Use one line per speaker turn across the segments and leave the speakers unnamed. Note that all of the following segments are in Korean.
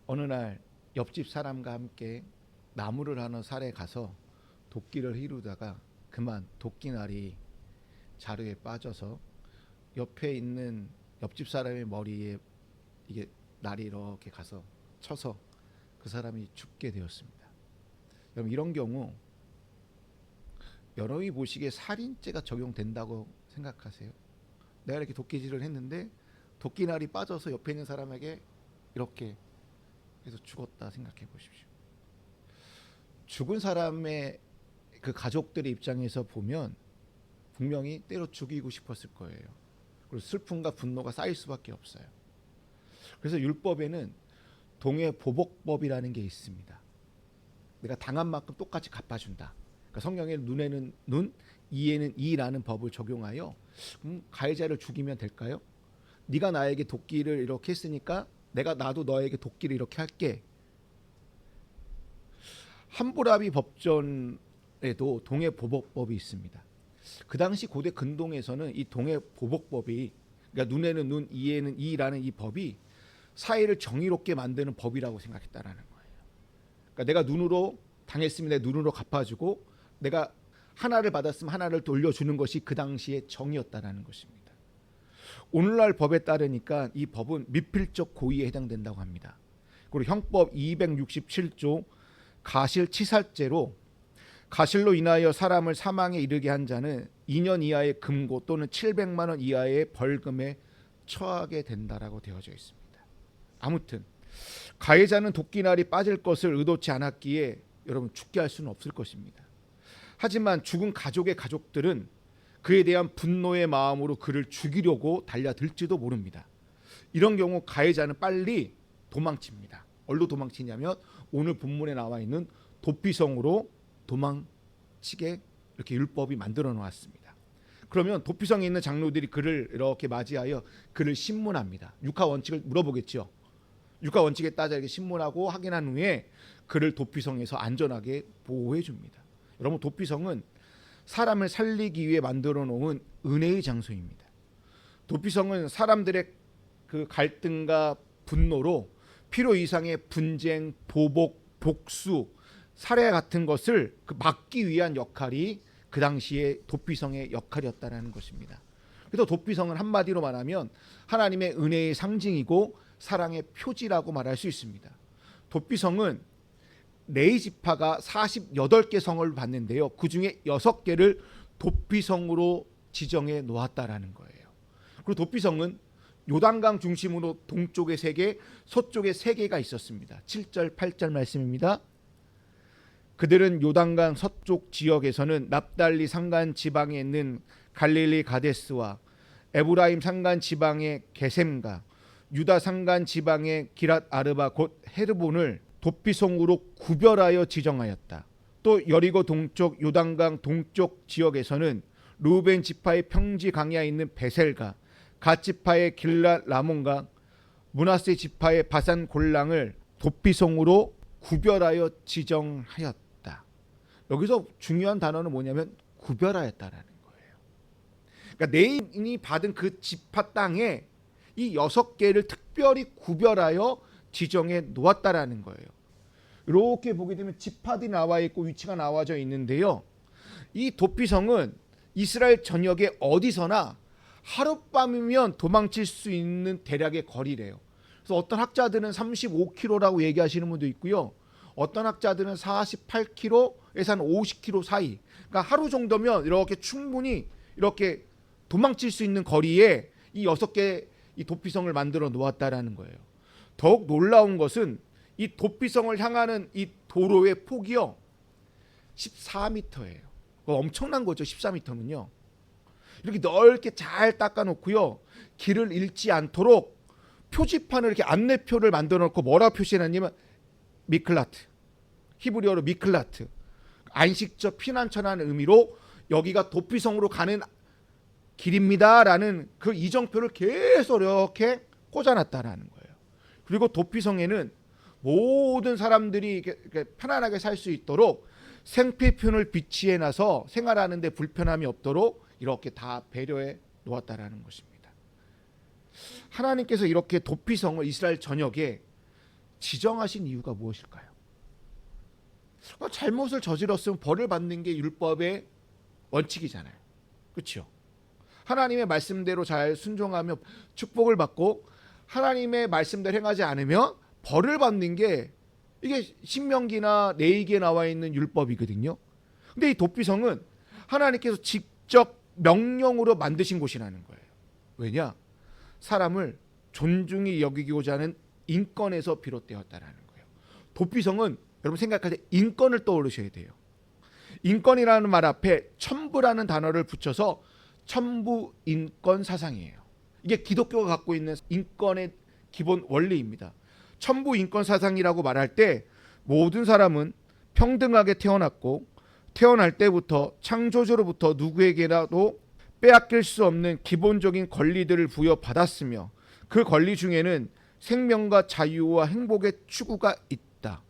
어느 날 옆집 사람과 함께 나무를 하는 산에 가서 도끼를 이루다가 그만 도끼날이 자루에 빠져서 옆에 있는 옆집 사람의 머리에 이게 날이 이렇게 가서 쳐서 그 사람이 죽게 되었습니다. 여러분, 이런 경우 여러분이 보시기에 살인죄가 적용된다고 생각하세요? 내가 이렇게 도끼질을 했는데 도끼날이 빠져서 옆에 있는 사람에게 이렇게 해서 죽었다 생각해 보십시오. 죽은 사람의 그 가족들의 입장에서 보면 분명히 때려 죽이고 싶었을 거예요. 그리고 슬픔과 분노가 쌓일 수밖에 없어요. 그래서 율법에는 동해보복법이라는 게 있습니다. 내가 당한 만큼 똑같이 갚아준다. 그러니까 성경에 눈에는 눈, 이에는 이라는 법을 적용하여 가해자를 죽이면 될까요? 네가 나에게 도끼를 이렇게 했으니까 나도 너에게 도끼를 이렇게 할게. 함부라비 법전에도 동해보복법이 있습니다. 그 당시 고대 근동에서는 이 동해보복법이, 그러니까 눈에는 눈, 이에는 이라는 이 법이 사회를 정의롭게 만드는 법이라고 생각했다라는 거예요. 그러니까 내가 눈으로 당했으면 내 눈으로 갚아주고, 내가 하나를 받았으면 하나를 돌려주는 것이 그 당시의 정의였다라는 것입니다. 오늘날 법에 따르니까 이 법은 미필적 고의에 해당된다고 합니다. 그리고 형법 267조 가실치살죄로 가실로 인하여 사람을 사망에 이르게 한 자는 2년 이하의 금고 또는 700만 원 이하의 벌금에 처하게 된다라고 되어져 있습니다. 아무튼 가해자는 도끼날이 빠질 것을 의도치 않았기에 여러분 죽게 할 수는 없을 것입니다. 하지만 죽은 가족의 가족들은 그에 대한 분노의 마음으로 그를 죽이려고 달려들지도 모릅니다. 이런 경우 가해자는 빨리 도망칩니다. 어디로 도망치냐면 오늘 본문에 나와 있는 도피성으로 도망치게 이렇게 율법이 만들어 놓았습니다. 그러면 도피성에 있는 장로들이 그를 이렇게 맞이하여 그를 신문합니다. 육하 원칙을 물어보겠죠. 육하 원칙에 따라 이렇게 신문하고 확인한 후에 그를 도피성에서 안전하게 보호해 줍니다. 여러분, 도피성은 사람을 살리기 위해 만들어 놓은 은혜의 장소입니다. 도피성은 사람들의 그 갈등과 분노로 필요 이상의 분쟁, 보복, 복수, 살해 같은 것을 막기 위한 역할이 그 당시에 도피성의 역할이었다는 것입니다. 그래서 도피성은 한마디로 말하면 하나님의 은혜의 상징이고 사랑의 표지라고 말할 수 있습니다. 도피성은 레위 지파가 48개 성을 봤는데요. 그 중에 6개를 도피성으로 지정해 놓았다라는 거예요. 그리고 도피성은 요단강 중심으로 동쪽에 3개, 서쪽에 3개가 있었습니다. 7절, 8절 말씀입니다. 그들은 요단강 서쪽 지역에서는 납달리 산간 지방에 있는 갈릴리 가데스와 에브라임 산간 지방의 게셈과 유다 산간 지방의 기랏 아르바 곧 헤르본을 도피성으로 구별하여 지정하였다. 또 여리고 동쪽 요단강 동쪽 지역에서는 루벤 지파의 평지 강야에 있는 베셀과 갓 지파의 길랏 라몬과 므낫세 지파의 바산 골랑을 도피성으로 구별하여 지정하였다. 여기서 중요한 단어는 뭐냐면 구별하였다라는 거예요. 그러니까 레인이 받은 그 지파 땅에 이 6개를 특별히 구별하여 지정해 놓았다라는 거예요. 이렇게 보게 되면 지파들이 나와 있고 위치가 나와져 있는데요. 이 도피성은 이스라엘 전역에 어디서나 하룻밤이면 도망칠 수 있는 대략의 거리래요. 그래서 어떤 학자들은 35km라고 얘기하시는 분도 있고요. 어떤 학자들은 48km에서 한 50km 사이. 그러니까 하루 정도면 이렇게 충분히 이렇게 도망칠 수 있는 거리에 이 6개 이 도피성을 만들어 놓았다라는 거예요. 더욱 놀라운 것은 이 도피성을 향하는 이 도로의 폭이요 14m예요. 엄청난 거죠. 14m는요. 이렇게 넓게 잘 닦아놓고요. 길을 잃지 않도록 표지판을 이렇게 안내표를 만들어놓고 뭐라고 표시해놨냐면 미클라트, 히브리어로 미클라트, 안식처 피난처라는 의미로 여기가 도피성으로 가는 길입니다라는 그 이정표를 계속 이렇게 꽂아놨다라는 거예요. 그리고 도피성에는 모든 사람들이 이렇게 편안하게 살 수 있도록 생필품을 비치해놔서 생활하는 데 불편함이 없도록 이렇게 다 배려해 놓았다라는 것입니다. 하나님께서 이렇게 도피성을 이스라엘 전역에 지정하신 이유가 무엇일까요? 잘못을 저질렀으면 벌을 받는 게 율법의 원칙이잖아요. 그렇죠? 하나님의 말씀대로 잘 순종하며 축복을 받고 하나님의 말씀대로 행하지 않으면 벌을 받는 게 이게 신명기나 레위기에 나와 있는 율법이거든요. 근데 이 도피성은 하나님께서 직접 명령으로 만드신 곳이라는 거예요. 왜냐? 사람을 존중히 여기고자 하는 인권에서 비롯되었다라는 거예요. 도피성은 여러분 생각할 때 인권을 떠올리셔야 돼요. 인권이라는 말 앞에 천부라는 단어를 붙여서 천부 인권 사상이에요. 이게 기독교가 갖고 있는 인권의 기본 원리입니다. 천부 인권 사상이라고 말할 때 모든 사람은 평등하게 태어났고 태어날 때부터 창조주로부터 누구에게라도 빼앗길 수 없는 기본적인 권리들을 부여받았으며 그 권리 중에는 생명과 자유와 행복의 추구가 있다.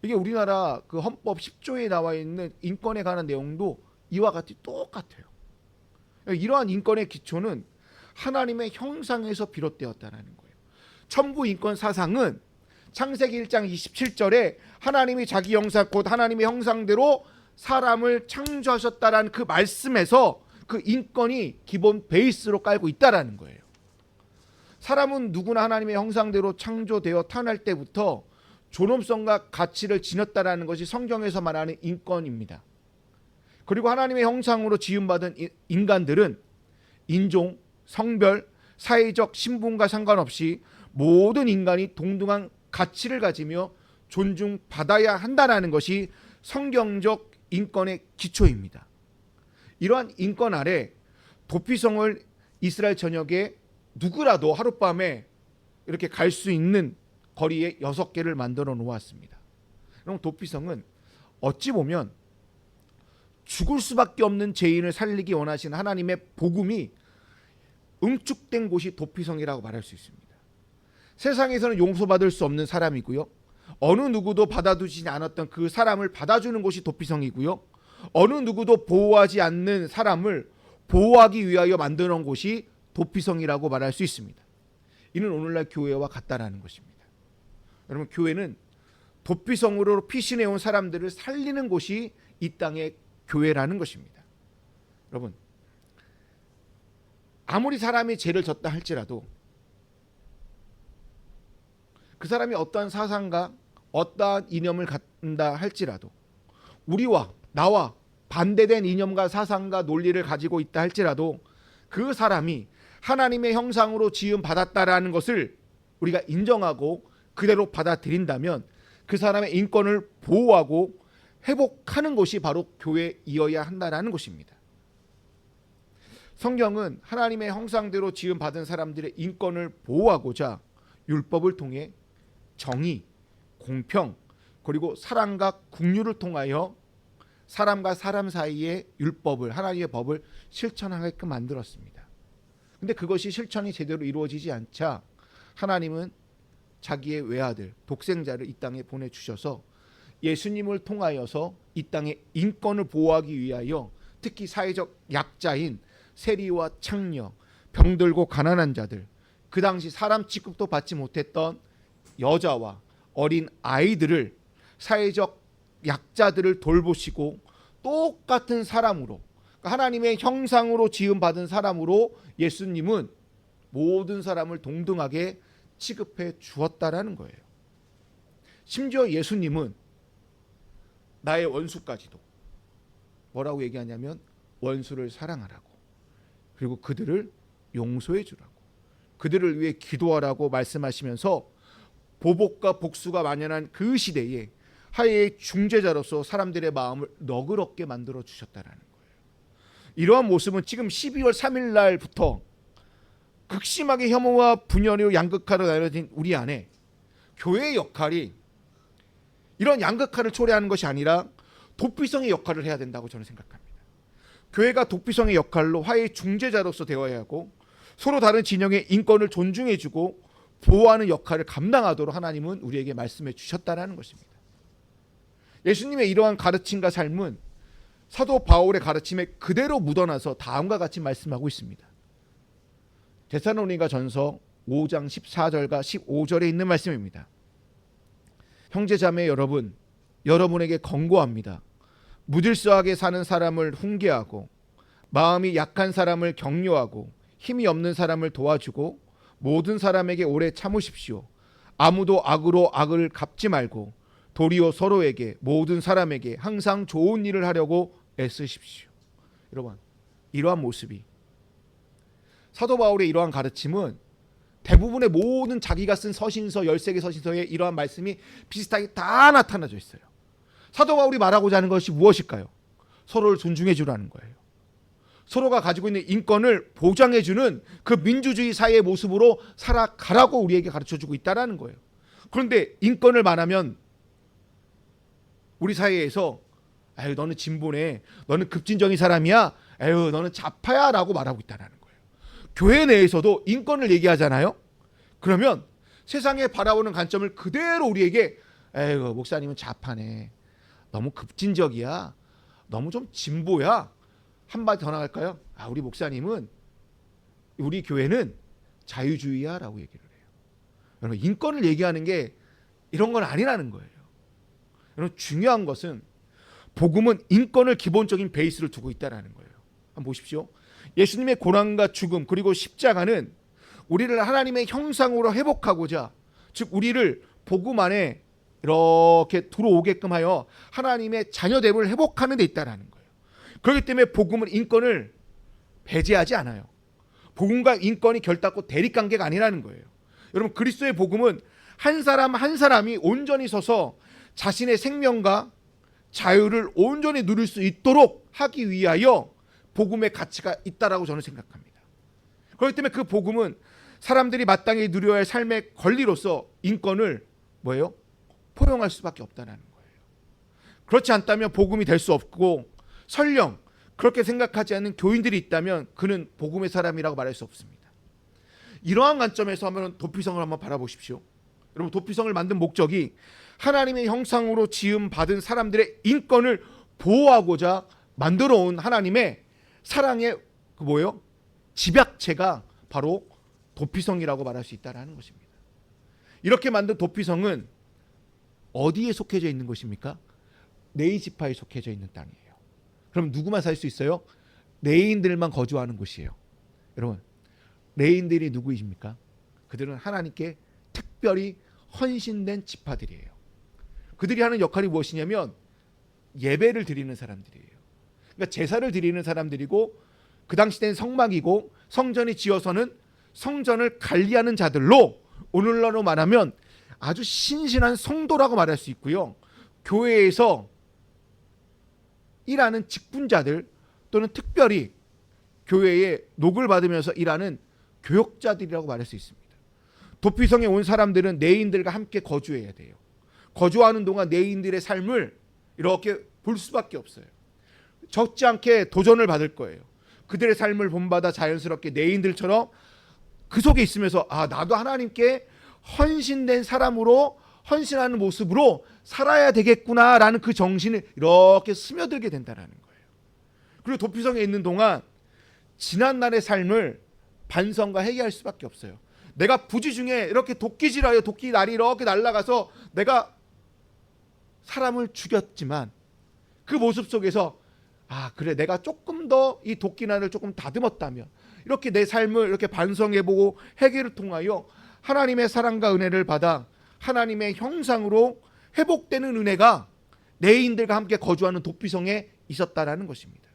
이게 우리나라 그 헌법 10조에 나와 있는 인권에 관한 내용도 이와 같이 똑같아요. 이러한 인권의 기초는 하나님의 형상에서 비롯되었다는 거예요. 천부 인권 사상은 창세기 1장 27절에 하나님이 자기 형상 곧 하나님의 형상대로 사람을 창조하셨다라는 그 말씀에서 그 인권이 기본 베이스로 깔고 있다라는 거예요. 사람은 누구나 하나님의 형상대로 창조되어 태어날 때부터 존엄성과 가치를 지녔다라는 것이 성경에서 말하는 인권입니다. 그리고 하나님의 형상으로 지음받은 인간들은 인종, 성별, 사회적 신분과 상관없이 모든 인간이 동등한 가치를 가지며 존중받아야 한다는 것이 성경적 인권의 기초입니다. 이러한 인권 아래 도피성을 이스라엘 전역에 누구라도 하룻밤에 이렇게 갈 수 있는 거리에 6개를 만들어 놓았습니다. 그럼 도피성은 어찌 보면 죽을 수밖에 없는 죄인을 살리기 원하시는 하나님의 복음이 응축된 곳이 도피성이라고 말할 수 있습니다. 세상에서는 용서받을 수 없는 사람이고요. 어느 누구도 받아주지 않았던 그 사람을 받아주는 곳이 도피성이고요. 어느 누구도 보호하지 않는 사람을 보호하기 위하여 만들어 놓은 곳이 도피성이라고 말할 수 있습니다. 이는 오늘날 교회와 같다라는 것입니다. 여러분, 교회는 도피성으로 피신해온 사람들을 살리는 곳이 이 땅의 교회라는 것입니다. 여러분, 아무리 사람이 죄를 졌다 할지라도 그 사람이 어떠한 사상과 어떠한 이념을 갖는다 할지라도 우리와 나와 반대된 이념과 사상과 논리를 가지고 있다 할지라도 그 사람이 하나님의 형상으로 지음받았다라는 것을 우리가 인정하고 그대로 받아들인다면 그 사람의 인권을 보호하고 회복하는 것이 바로 교회이어야 한다는 것입니다. 성경은 하나님의 형상대로 지음받은 사람들의 인권을 보호하고자 율법을 통해 정의, 공평, 그리고 사랑과 긍휼을 통하여 사람과 사람 사이의 율법을, 하나님의 법을 실천하게끔 만들었습니다. 근데 그것이 실천이 제대로 이루어지지 않자 하나님은 자기의 외아들, 독생자를 이 땅에 보내주셔서 예수님을 통하여서 이 땅의 인권을 보호하기 위하여 특히 사회적 약자인 세리와 창녀, 병들고 가난한 자들, 그 당시 사람 취급도 받지 못했던 여자와 어린 아이들을, 사회적 약자들을 돌보시고 똑같은 사람으로, 하나님의 형상으로 지음받은 사람으로 예수님은 모든 사람을 동등하게 취급해 주었다라는 거예요. 심지어 예수님은 나의 원수까지도 뭐라고 얘기하냐면 원수를 사랑하라고, 그리고 그들을 용서해 주라고, 그들을 위해 기도하라고 말씀하시면서 보복과 복수가 만연한 그 시대에 하나의 중재자로서 사람들의 마음을 너그럽게 만들어 주셨다라는 거예요. 이러한 모습은 지금 12월 3일 날부터 극심하게 혐오와 분열로 양극화로 나눠진 우리 안에 교회의 역할이 이런 양극화를 초래하는 것이 아니라 도피성의 역할을 해야 된다고 저는 생각합니다. 교회가 도피성의 역할로 화해의 중재자로서 되어야 하고 서로 다른 진영의 인권을 존중해주고 보호하는 역할을 감당하도록 하나님은 우리에게 말씀해 주셨다는 것입니다. 예수님의 이러한 가르침과 삶은 사도 바울의 가르침에 그대로 묻어나서 다음과 같이 말씀하고 있습니다. 데살로니가 전서 5장 14절과 15절에 있는 말씀입니다. 형제자매 여러분, 여러분에게 권고합니다. 무질서하게 사는 사람을 훈계하고 마음이 약한 사람을 격려하고 힘이 없는 사람을 도와주고 모든 사람에게 오래 참으십시오. 아무도 악으로 악을 갚지 말고 도리어 서로에게 모든 사람에게 항상 좋은 일을 하려고 애쓰십시오. 여러분, 이러한 모습이 사도 바울의 이러한 가르침은 대부분의 모든 자기가 쓴 서신서 13개 서신서에 이러한 말씀이 비슷하게 다 나타나져 있어요. 사도 바울이 말하고자 하는 것이 무엇일까요? 서로를 존중해 주라는 거예요. 서로가 가지고 있는 인권을 보장해 주는 그 민주주의 사회의 모습으로 살아가라고 우리에게 가르쳐주고 있다는 거예요. 그런데 인권을 말하면 우리 사회에서 아유 너는 진보네, 너는 급진적인 사람이야, 아유 너는 좌파야 라고 말하고 있다는 거예요. 교회 내에서도 인권을 얘기하잖아요. 그러면 세상에 바라보는 관점을 그대로 우리에게 에휴 목사님은 좌파네, 너무 급진적이야, 너무 좀 진보야, 한마디 더 나갈까요? 아 우리 목사님은, 우리 교회는 자유주의야 라고 얘기를 해요. 여러분, 인권을 얘기하는 게 이런 건 아니라는 거예요. 여러분, 중요한 것은 복음은 인권을 기본적인 베이스를 두고 있다는 거예요. 한번 보십시오. 예수님의 고난과 죽음 그리고 십자가는 우리를 하나님의 형상으로 회복하고자, 즉 우리를 복음 안에 이렇게 들어오게끔 하여 하나님의 자녀됨을 회복하는 데 있다는 거예요. 그렇기 때문에 복음은 인권을 배제하지 않아요. 복음과 인권이 결단코 대립관계가 아니라는 거예요. 여러분, 그리스도의 복음은 한 사람 한 사람이 온전히 서서 자신의 생명과 자유를 온전히 누릴 수 있도록 하기 위하여 복음의 가치가 있다라고 저는 생각합니다. 그렇기 때문에 그 복음은 사람들이 마땅히 누려야 할 삶의 권리로서 인권을 뭐예요? 포용할 수밖에 없다는 거예요. 그렇지 않다면 복음이 될 수 없고, 설령 그렇게 생각하지 않는 교인들이 있다면 그는 복음의 사람이라고 말할 수 없습니다. 이러한 관점에서 한번 도피성을 한번 바라보십시오. 여러분, 도피성을 만든 목적이 하나님의 형상으로 지음 받은 사람들의 인권을 보호하고자 만들어 온 하나님의 사랑의 그 뭐예요? 집약체가 바로 도피성이라고 말할 수 있다는 것입니다. 이렇게 만든 도피성은 어디에 속해져 있는 것입니까? 네이지파에 속해져 있는 땅이에요. 그럼 누구만 살 수 있어요? 레인들만 거주하는 곳이에요. 여러분, 레인들이 누구이십니까? 그들은 하나님께 특별히 헌신된 지파들이에요. 그들이 하는 역할이 무엇이냐면 예배를 드리는 사람들이에요. 그러니까 제사를 드리는 사람들이고, 그 당시 때는 성막이고 성전이 지어서는 성전을 관리하는 자들로, 오늘날로 말하면 아주 신실한 성도라고 말할 수 있고요. 교회에서 일하는 직분자들, 또는 특별히 교회에 녹을 받으면서 일하는 교역자들이라고 말할 수 있습니다. 도피성에 온 사람들은 내인들과 함께 거주해야 돼요. 거주하는 동안 내인들의 삶을 이렇게 볼 수밖에 없어요. 적지 않게 도전을 받을 거예요. 그들의 삶을 본받아 자연스럽게 내인들처럼 그 속에 있으면서 아 나도 하나님께 헌신된 사람으로, 헌신하는 모습으로 살아야 되겠구나라는 그 정신을 이렇게 스며들게 된다는 거예요. 그리고 도피성에 있는 동안 지난날의 삶을 반성과 회개할 수밖에 없어요. 내가 부지 중에 이렇게 도끼질하여 도끼 날이 이렇게 날아가서 내가 사람을 죽였지만 그 모습 속에서 아 그래 내가 조금 더 이 도끼날을 조금 다듬었다면, 이렇게 내 삶을 이렇게 반성해보고 회개를 통하여 하나님의 사랑과 은혜를 받아 하나님의 형상으로 회복되는 은혜가 내인들과 함께 거주하는 도피성에 있었다라는 것입니다.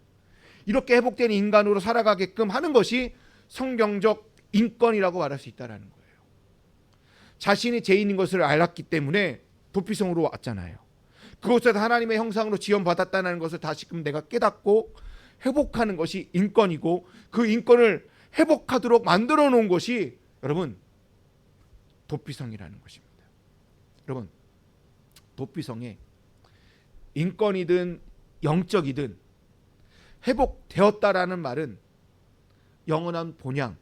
이렇게 회복된 인간으로 살아가게끔 하는 것이 성경적 인권이라고 말할 수 있다는 거예요. 자신이 죄인인 것을 알았기 때문에 도피성으로 왔잖아요. 그곳에서 하나님의 형상으로 지원받았다는 것을 다시금 내가 깨닫고 회복하는 것이 인권이고, 그 인권을 회복하도록 만들어 놓은 것이 여러분 도피성이라는 것입니다. 여러분, 도피성에 인권이든 영적이든 회복되었다라는 말은 영원한 본향,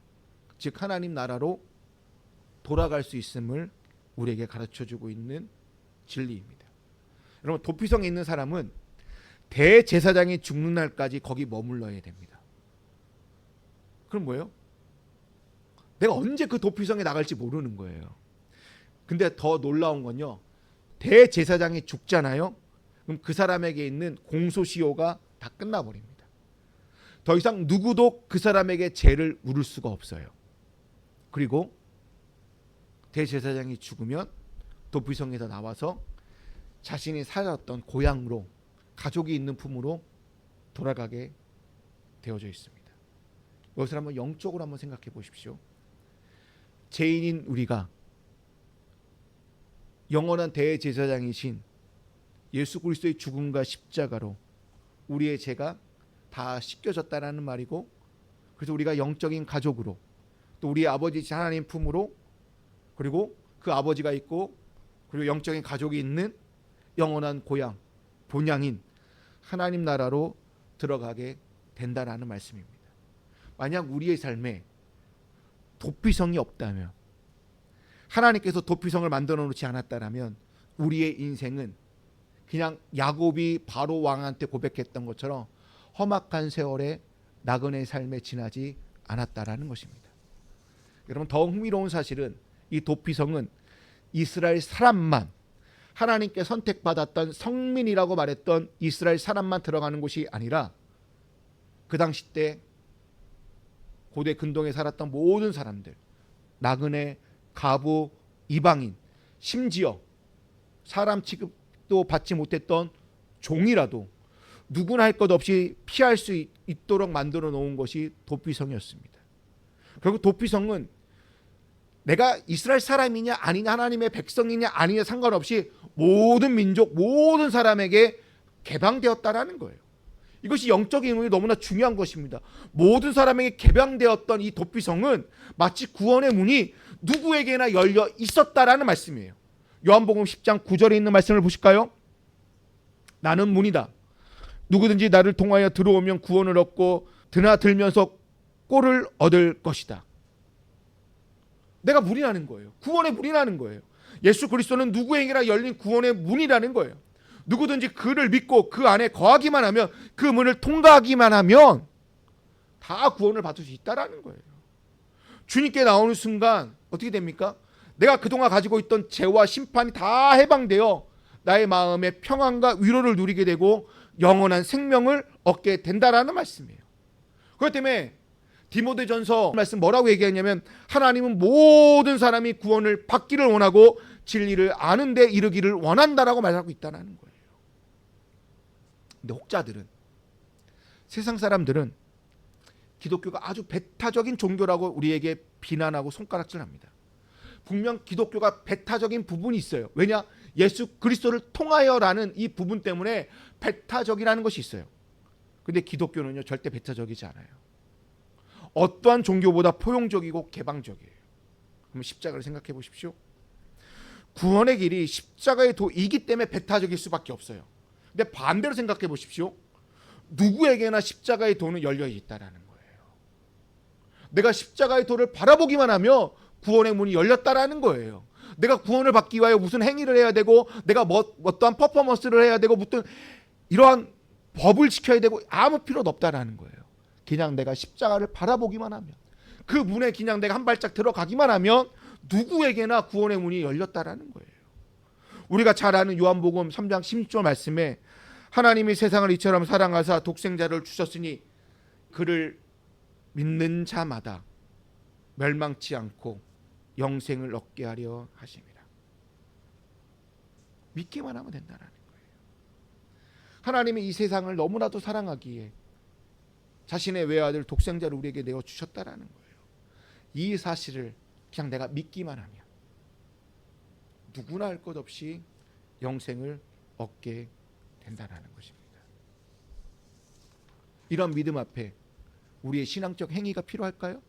즉 하나님 나라로 돌아갈 수 있음을 우리에게 가르쳐주고 있는 진리입니다. 여러분, 도피성에 있는 사람은 대제사장이 죽는 날까지 거기 머물러야 됩니다. 그럼 뭐예요? 내가 언제 그 도피성에 나갈지 모르는 거예요. 근데 더 놀라운 건요, 대제사장이 죽잖아요. 그럼 그 사람에게 있는 공소시효가 다 끝나버립니다. 더 이상 누구도 그 사람에게 죄를 물을 수가 없어요. 그리고 대제사장이 죽으면 도피성에서 나와서 자신이 살았던 고향으로, 가족이 있는 품으로 돌아가게 되어져 있습니다. 이것을 한번 영적으로 한번 생각해 보십시오. 죄인인 우리가 영원한 대제사장이신 예수 그리스도의 죽음과 십자가로 우리의 죄가 다 씻겨졌다라는 말이고, 그래서 우리가 영적인 가족으로, 또 우리 아버지 하나님 품으로, 그리고 그 아버지가 있고, 그리고 영적인 가족이 있는 영원한 고향, 본향인 하나님 나라로 들어가게 된다라는 말씀입니다. 만약 우리의 삶에 도피성이 없다면, 하나님께서 도피성을 만들어 놓지 않았다라면 우리의 인생은 그냥 야곱이 바로 왕한테 고백했던 것처럼 험악한 세월에 나그네 삶에 지나지 않았다라는 것입니다. 여러분, 더 흥미로운 사실은 이 도피성은 이스라엘 사람만, 하나님께 선택받았던 성민이라고 말했던 이스라엘 사람만 들어가는 곳이 아니라 그 당시 때 고대 근동에 살았던 모든 사람들, 나그네, 가부, 이방인, 심지어 사람 취급도 받지 못했던 종이라도 누구나 할 것 없이 피할 수 있도록 만들어 놓은 것이 도피성이었습니다. 결국 도피성은 내가 이스라엘 사람이냐 아니냐, 하나님의 백성이냐 아니냐 상관없이 모든 민족, 모든 사람에게 개방되었다라는 거예요. 이것이 영적인 의미로 너무나 중요한 것입니다. 모든 사람에게 개방되었던 이 도피성은 마치 구원의 문이 누구에게나 열려 있었다라는 말씀이에요. 요한복음 10장 9절에 있는 말씀을 보실까요? 나는 문이다. 누구든지 나를 통하여 들어오면 구원을 얻고 드나들면서 꼴을 얻을 것이다. 내가 문이라는 거예요. 구원의 문이라는 거예요. 예수 그리스도는 누구에게나 열린 구원의 문이라는 거예요. 누구든지 그를 믿고 그 안에 거하기만 하면, 그 문을 통과하기만 하면 다 구원을 받을 수 있다라는 거예요. 주님께 나오는 순간 어떻게 됩니까? 내가 그동안 가지고 있던 죄와 심판이 다 해방되어 나의 마음에 평안과 위로를 누리게 되고 영원한 생명을 얻게 된다라는 말씀이에요. 그렇기 때문에 디모데전서 말씀 뭐라고 얘기하냐면, 하나님은 모든 사람이 구원을 받기를 원하고 진리를 아는 데 이르기를 원한다라고 말하고 있다는 거예요. 근데 혹자들은, 세상 사람들은 기독교가 아주 배타적인 종교라고 우리에게 비난하고 손가락질합니다. 분명 기독교가 배타적인 부분이 있어요. 왜냐? 예수 그리스도를 통하여라는 이 부분 때문에 배타적이라는 것이 있어요. 근데 기독교는요, 절대 배타적이지 않아요. 어떠한 종교보다 포용적이고 개방적이에요. 그럼 십자가를 생각해 보십시오. 구원의 길이 십자가의 도이기 때문에 배타적일 수밖에 없어요. 근데 반대로 생각해 보십시오. 누구에게나 십자가의 도는 열려 있다라는 거예요. 내가 십자가의 도를 바라보기만 하면 구원의 문이 열렸다라는 거예요. 내가 구원을 받기 위하여 무슨 행위를 해야 되고, 내가 어떠한 퍼포먼스를 해야 되고, 무슨 이러한 법을 지켜야 되고 아무 필요도 없다라는 거예요. 그냥 내가 십자가를 바라보기만 하면, 그 문에 그냥 내가 한 발짝 들어가기만 하면 누구에게나 구원의 문이 열렸다라는 거예요. 우리가 잘 아는 요한복음 3장 16절 말씀에, 하나님이 세상을 이처럼 사랑하사 독생자를 주셨으니 그를 믿는 자마다 멸망치 않고 영생을 얻게 하려 하심이라. 믿기만 하면 된다는 거예요. 하나님이 이 세상을 너무나도 사랑하기에 자신의 외아들 독생자를 우리에게 내어 주셨다라는 거예요. 이 사실을 그냥 내가 믿기만 하면 누구나 할 것 없이 영생을 얻게 된다는 것입니다. 이런 믿음 앞에 우리의 신앙적 행위가 필요할까요?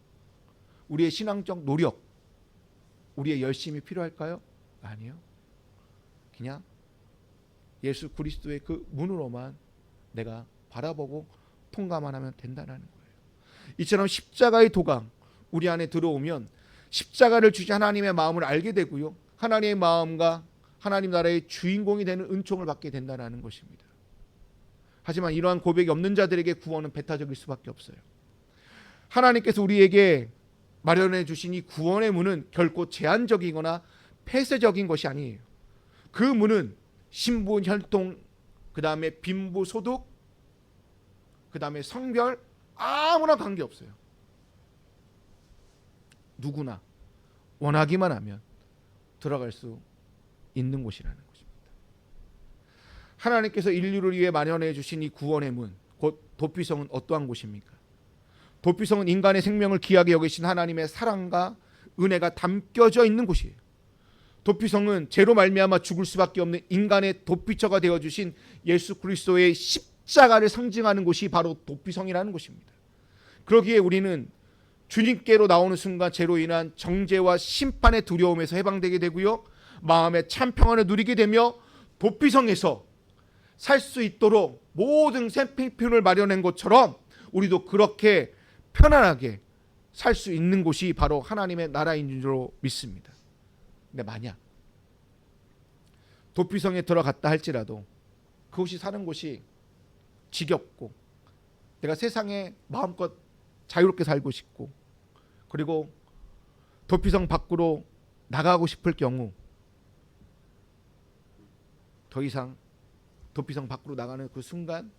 우리의 신앙적 노력, 우리의 열심이 필요할까요? 아니요. 그냥 예수 그리스도의 그 문으로만 내가 바라보고 통과만 하면 된다는 거예요. 이처럼 십자가의 도가 우리 안에 들어오면 십자가를 주신 하나님의 마음을 알게 되고요, 하나님의 마음과 하나님 나라의 주인공이 되는 은총을 받게 된다는 것입니다. 하지만 이러한 고백이 없는 자들에게 구원은 배타적일 수밖에 없어요. 하나님께서 우리에게 마련해 주신 이 구원의 문은 결코 제한적이거나 폐쇄적인 것이 아니에요. 그 문은 신분, 혈통, 그 다음에 빈부, 소득, 그 다음에 성별 아무나 관계없어요. 누구나 원하기만 하면 들어갈 수 있는 곳이라는 것입니다. 하나님께서 인류를 위해 마련해 주신 이 구원의 문, 곧 도피성은 어떠한 곳입니까? 도피성은 인간의 생명을 귀하게 여기신 하나님의 사랑과 은혜가 담겨져 있는 곳이에요. 도피성은 죄로 말미암아 죽을 수밖에 없는 인간의 도피처가 되어주신 예수 그리스도의 십자가를 상징하는 곳이 바로 도피성이라는 곳입니다. 그러기에 우리는 주님께로 나오는 순간 죄로 인한 정죄와 심판의 두려움에서 해방되게 되고요, 마음의 참 평안을 누리게 되며 도피성에서 살 수 있도록 모든 생필품을 마련한 것처럼 우리도 그렇게 편안하게 살 수 있는 곳이 바로 하나님의 나라인 줄로 믿습니다. 근데 만약 도피성에 들어갔다 할지라도 그곳이 사는 곳이 지겹고 내가 세상에 마음껏 자유롭게 살고 싶고 그리고 도피성 밖으로 나가고 싶을 경우 더 이상 도피성 밖으로 나가는 그 순간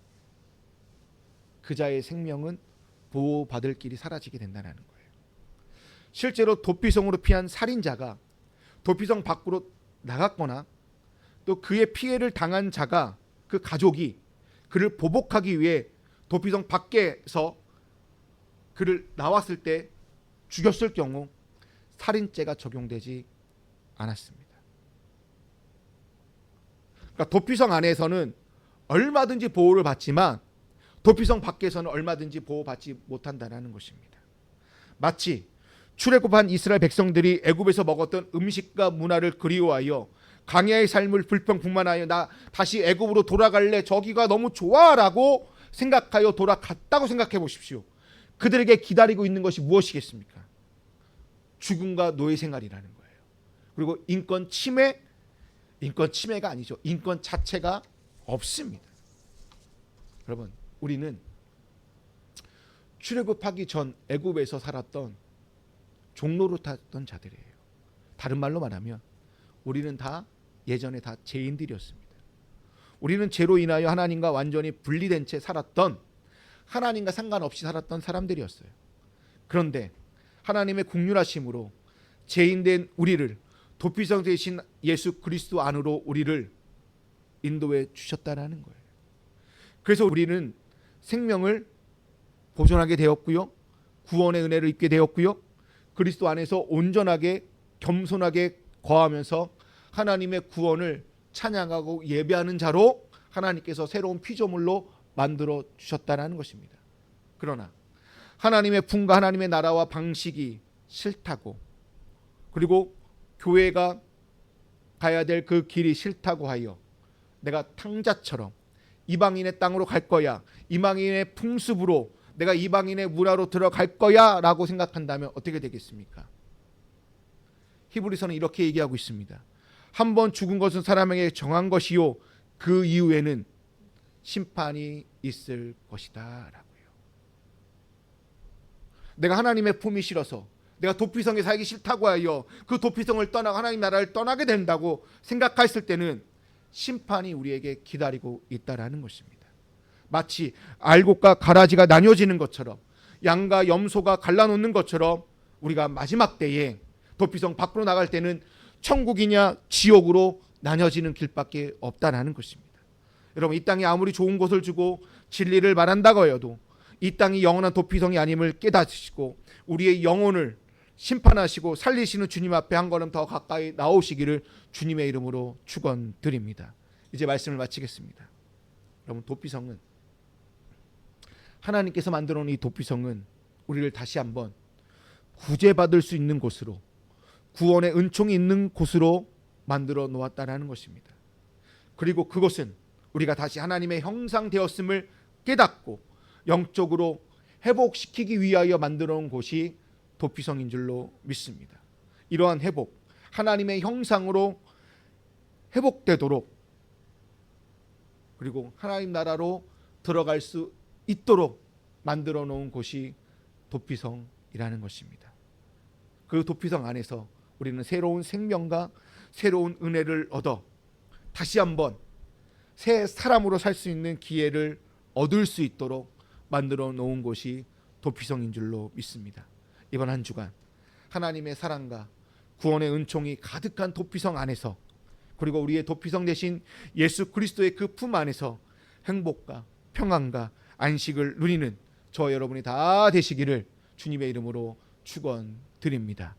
그 자의 생명은 보호받을 길이 사라지게 된다는 거예요. 실제로 도피성으로 피한 살인자가 도피성 밖으로 나갔거나 또 그의 피해를 당한 자가 그 가족이 그를 보복하기 위해 도피성 밖에서 그를 나왔을 때 죽였을 경우 살인죄가 적용되지 않았습니다. 그러니까 도피성 안에서는 얼마든지 보호를 받지만 도피성 밖에서는 얼마든지 보호받지 못한다는 것입니다. 마치 출애굽한 이스라엘 백성들이 애굽에서 먹었던 음식과 문화를 그리워하여 광야의 삶을 불평불만하여 나 다시 애굽으로 돌아갈래, 저기가 너무 좋아라고 생각하여 돌아갔다고 생각해 보십시오. 그들에게 기다리고 있는 것이 무엇이겠습니까? 죽음과 노예 생활이라는 거예요. 그리고 인권 침해가 아니죠. 인권 자체가 없습니다. 여러분, 우리는 출애굽하기 전 애굽에서 살았던 종로를 탔던 자들이에요. 다른 말로 말하면 우리는 다 예전에 다 죄인들이었습니다. 우리는 죄로 인하여 하나님과 완전히 분리된 채 살았던, 하나님과 상관없이 살았던 사람들이었어요. 그런데 하나님의 긍휼하심으로 죄인된 우리를 도피성 되신 예수 그리스도 안으로 우리를 인도해 주셨다는 거예요. 그래서 우리는 생명을 보존하게 되었고요, 구원의 은혜를 입게 되었고요, 그리스도 안에서 온전하게 겸손하게 거하면서 하나님의 구원을 찬양하고 예배하는 자로 하나님께서 새로운 피조물로 만들어 주셨다는 것입니다. 그러나 하나님의 품과 하나님의 나라와 방식이 싫다고, 그리고 교회가 가야 될 그 길이 싫다고 하여 내가 탕자처럼 이방인의 땅으로 갈 거야, 이방인의 풍습으로 내가 이방인의 문화로 들어갈 거야 라고 생각한다면 어떻게 되겠습니까? 히브리서는 이렇게 얘기하고 있습니다. 한번 죽은 것은 사람에게 정한 것이요 그 이후에는 심판이 있을 것이다 라고요. 내가 하나님의 품이 싫어서, 내가 도피성에 살기 싫다고 하여 그 도피성을 떠나고 하나님 나라를 떠나게 된다고 생각했을 때는 심판이 우리에게 기다리고 있다라는 것입니다. 마치 알곡과 가라지가 나뉘어지는 것처럼, 양과 염소가 갈라놓는 것처럼 우리가 마지막 때에 도피성 밖으로 나갈 때는 천국이냐 지옥으로 나뉘어지는 길밖에 없다는 것입니다. 여러분, 이 땅이 아무리 좋은 것을 주고 진리를 말한다고 해도 이 땅이 영원한 도피성이 아님을 깨닫으시고 우리의 영혼을 심판하시고 살리시는 주님 앞에 한 걸음 더 가까이 나오시기를 주님의 이름으로 축원드립니다. 이제 말씀을 마치겠습니다. 여러분, 도피성은, 하나님께서 만들어 놓은 이 도피성은 우리를 다시 한번 구제받을 수 있는 곳으로, 구원의 은총이 있는 곳으로 만들어 놓았다는 것입니다. 그리고 그것은 우리가 다시 하나님의 형상 되었음을 깨닫고 영적으로 회복시키기 위하여 만들어 놓은 곳이 도피성인 줄로 믿습니다. 이러한 회복, 하나님의 형상으로 회복되도록, 그리고 하나님 나라로 들어갈 수 있도록 만들어 놓은 곳이 도피성이라는 것입니다. 그 도피성 안에서 우리는 새로운 생명과 새로운 은혜를 얻어 다시 한번 새 사람으로 살 수 있는 기회를 얻을 수 있도록 만들어 놓은 곳이 도피성인 줄로 믿습니다. 이번 한 주간 하나님의 사랑과 구원의 은총이 가득한 도피성 안에서, 그리고 우리의 도피성 되신 예수 그리스도의 그 품 안에서 행복과 평안과 안식을 누리는 저 여러분이 다 되시기를 주님의 이름으로 축원드립니다.